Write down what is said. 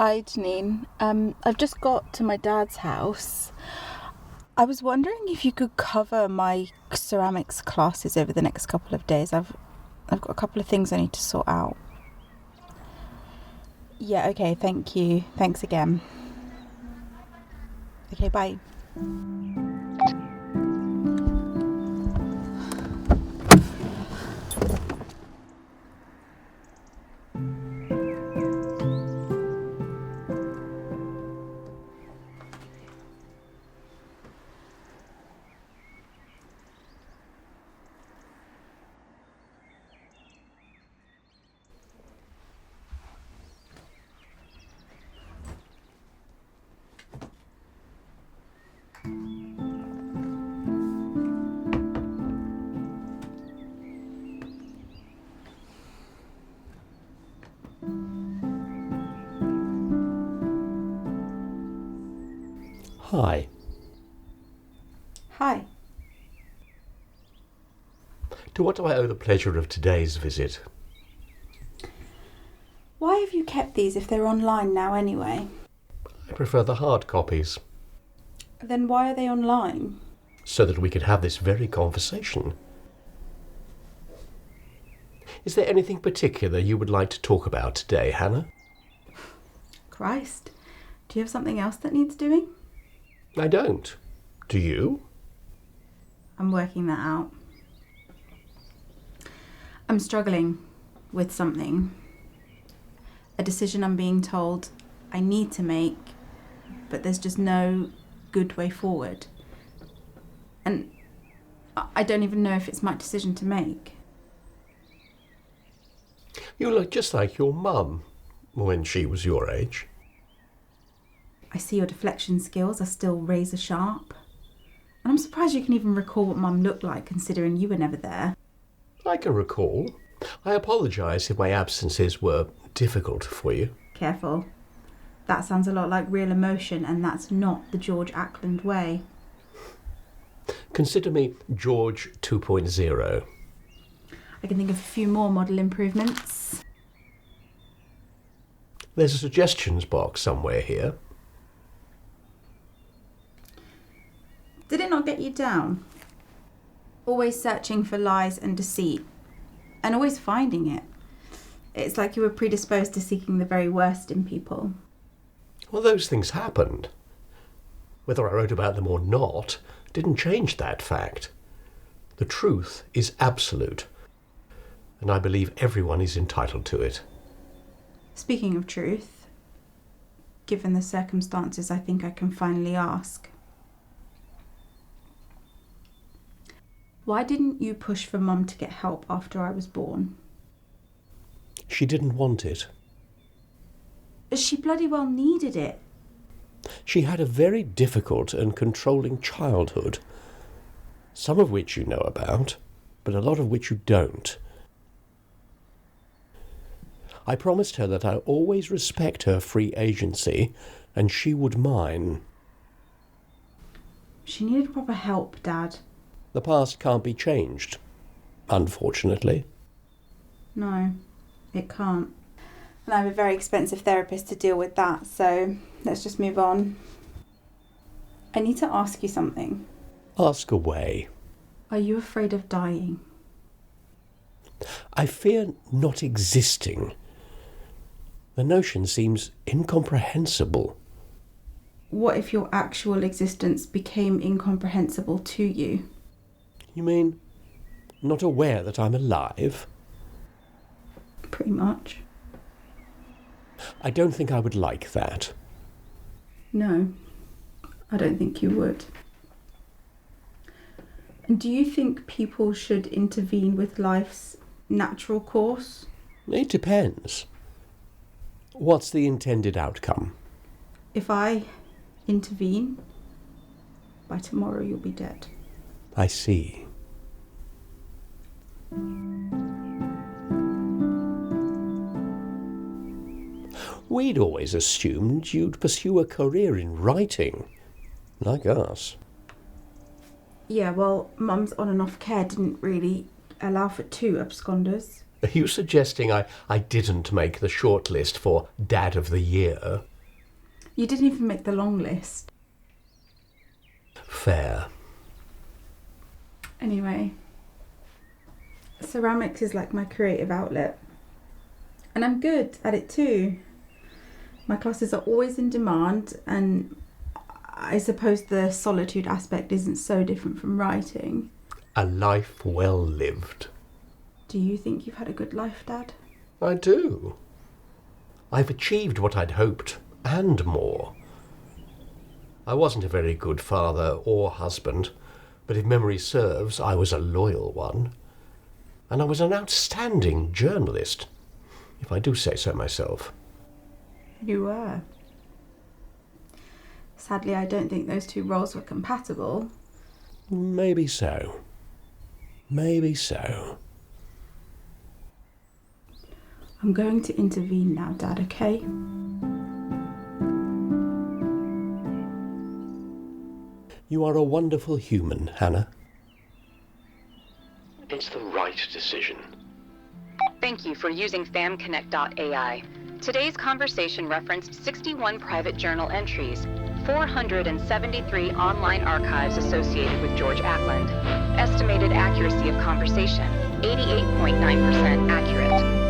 Hi, Janine. I've just got to my dad's house. I was wondering if you could cover my ceramics classes over the next couple of days. I've got a couple of things I need to sort out. Yeah, okay, thank you. Thanks again. Okay, bye. Hi. Hi. To what do I owe the pleasure of today's visit? Why have you kept these if they're online now anyway? I prefer the hard copies, Then why are they online? so that we could have this very conversation. Is there anything particular you would like to talk about today, Hannah? Christ. Do you have something else that needs doing? I don't. Do you? I'm working that out. I'm struggling with something. A decision I'm being told I need to make, but there's just no good way forward. And I don't even know if it's my decision to make. You look just like your mum when she was your age. I see your deflection skills are still razor sharp. And I'm surprised you can even recall what Mum looked like, considering you were never there. I can recall. I apologise if my absences were difficult for you. Careful. That sounds a lot like real emotion, and that's not the George Ackland way. Consider me George 2.0. I can think of a few more model improvements. There's a suggestions box somewhere here. Did it not get you down? Always searching for lies and deceit, and always finding it. It's like you were predisposed to seeking the very worst in people. Well, those things happened. Whether I wrote about them or not didn't change that fact. The truth is absolute, and I believe everyone is entitled to it. Speaking of truth, given the circumstances, I think I can finally ask. Why didn't you push for Mum to get help after I was born? She didn't want it. She bloody well needed it. She had a very difficult and controlling childhood, some of which you know about, but a lot of which you don't. I promised her that I always respect her free agency, and she would mine. She needed proper help, Dad. The past can't be changed, unfortunately. No, it can't. And I have a very expensive therapist to deal with that, so let's just move on. I need to ask you something. Ask away. Are you afraid of dying? I fear not existing. The notion seems incomprehensible. What if your actual existence became incomprehensible to you? You mean, not aware that I'm alive? Pretty much. I don't think I would like that. No, I don't think you would. And do you think people should intervene with life's natural course? It depends. What's the intended outcome? If I intervene, by tomorrow you'll be dead. I see. We'd always assumed you'd pursue a career in writing, like us. Yeah, well, Mum's on and off care didn't really allow for two absconders. Are you suggesting I didn't make the shortlist for Dad of the Year? You didn't even make the long list. Fair. Anyway, ceramics is like my creative outlet. And I'm good at it too. My classes are always in demand, and I suppose the solitude aspect isn't so different from writing. A life well lived. Do you think you've had a good life, Dad? I do. I've achieved what I'd hoped, and more. I wasn't a very good father or husband, but if memory serves, I was a loyal one. And I was an outstanding journalist, if I do say so myself. You were. Sadly, I don't think those two roles were compatible. Maybe so. Maybe so. I'm going to intervene now, Dad, okay? You are a wonderful human, Hannah. It's the right decision. Thank you for using famconnect.ai. Today's conversation referenced 61 private journal entries, 473 online archives associated with George Ackland. Estimated accuracy of conversation, 88.9% accurate.